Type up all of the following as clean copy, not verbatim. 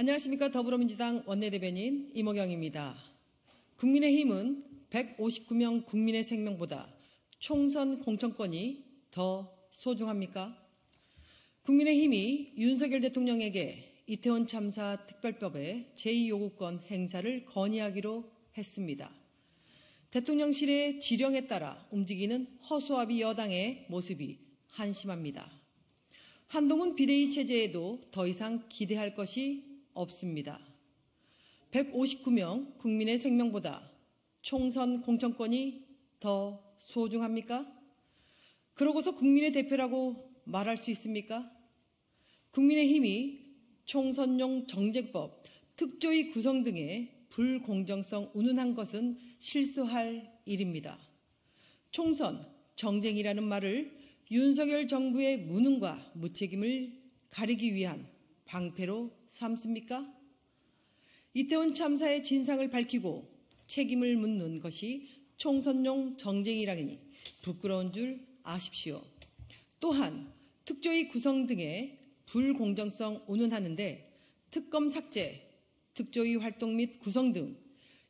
안녕하십니까. 더불어민주당 원내대변인 이모경입니다. 국민의힘은 159명 국민의 생명보다 총선 공천권이 더 소중합니까? 국민의힘이 윤석열 대통령에게 이태원 참사 특별법의 제2요구권 행사를 건의하기로 했습니다. 대통령실의 지령에 따라 움직이는 허수아비 여당의 모습이 한심합니다. 한동훈 비대위 체제에도 더 이상 기대할 것이 없습니다. 159명 국민의 생명보다 총선 공천권이 더 소중합니까? 그러고서 국민의 대표라고 말할 수 있습니까? 국민의힘이 총선용 정쟁법, 특조위 구성 등의 불공정성 운운한 것은 실수할 일입니다. 총선, 정쟁이라는 말을 윤석열 정부의 무능과 무책임을 가리기 위한 방패로 삼습니까? 이태원 참사의 진상을 밝히고 책임을 묻는 것이 총선용 정쟁이라니 부끄러운 줄 아십시오. 또한 특조위 구성 등의 불공정성 운운하는데 특검 삭제, 특조위 활동 및 구성 등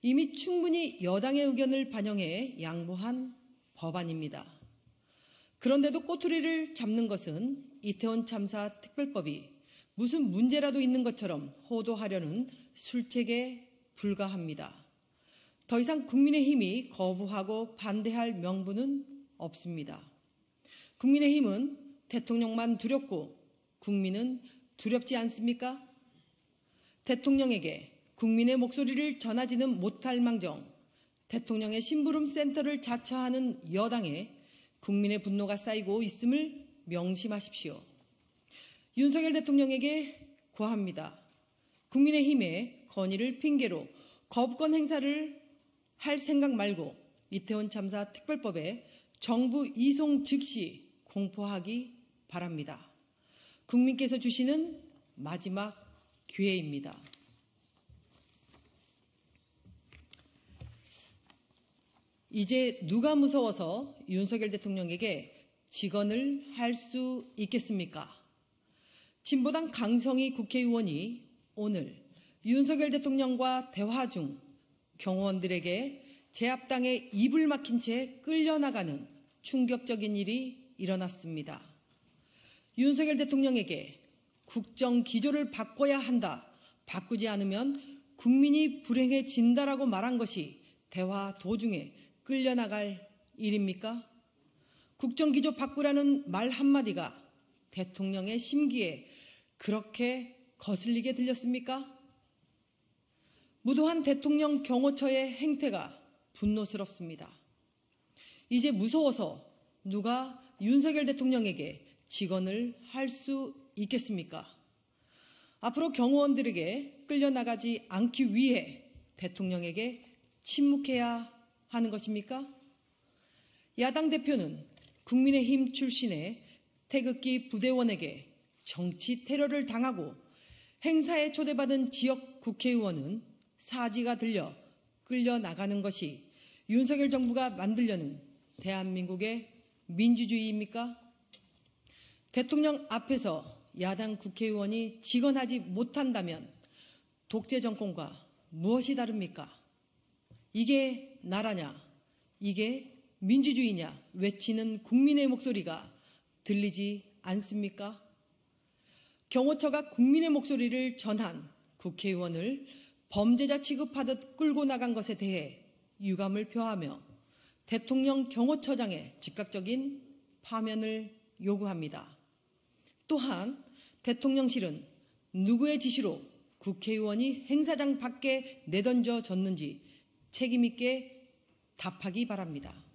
이미 충분히 여당의 의견을 반영해 양보한 법안입니다. 그런데도 꼬투리를 잡는 것은 이태원 참사 특별법이 무슨 문제라도 있는 것처럼 호도하려는 술책에 불과합니다. 더 이상 국민의힘이 거부하고 반대할 명분은 없습니다. 국민의힘은 대통령만 두렵고 국민은 두렵지 않습니까? 대통령에게 국민의 목소리를 전하지는 못할 망정 대통령의 심부름 센터를 자처하는 여당에 국민의 분노가 쌓이고 있음을 명심하십시오. 윤석열 대통령에게 고합니다. 국민의힘의 건의를 핑계로 거부권 행사를 할 생각 말고 이태원 참사 특별법에 정부 이송 즉시 공포하기 바랍니다. 국민께서 주시는 마지막 기회입니다. 이제 누가 무서워서 윤석열 대통령에게 직언을 할 수 있겠습니까? 진보당 강성희 국회의원이 오늘 윤석열 대통령과 대화 중 경호원들에게 제압당에 입을 막힌 채 끌려나가는 충격적인 일이 일어났습니다. 윤석열 대통령에게 국정 기조를 바꿔야 한다, 바꾸지 않으면 국민이 불행해진다라고 말한 것이 대화 도중에 끌려나갈 일입니까? 국정 기조 바꾸라는 말 한마디가 대통령의 심기에 그렇게 거슬리게 들렸습니까? 무도한 대통령 경호처의 행태가 분노스럽습니다. 이제 무서워서 누가 윤석열 대통령에게 직언을 할 수 있겠습니까? 앞으로 경호원들에게 끌려나가지 않기 위해 대통령에게 침묵해야 하는 것입니까? 야당 대표는 국민의힘 출신의 태극기 부대원에게 정치 테러를 당하고 행사에 초대받은 지역 국회의원은 사지가 들려 끌려나가는 것이 윤석열 정부가 만들려는 대한민국의 민주주의입니까? 대통령 앞에서 야당 국회의원이 직언하지 못한다면 독재 정권과 무엇이 다릅니까? 이게 나라냐, 이게 민주주의냐 외치는 국민의 목소리가 들리지 않습니까? 경호처가 국민의 목소리를 전한 국회의원을 범죄자 취급하듯 끌고 나간 것에 대해 유감을 표하며 대통령 경호처장의 즉각적인 파면을 요구합니다. 또한 대통령실은 누구의 지시로 국회의원이 행사장 밖에 내던져졌는지 책임있게 답하기 바랍니다.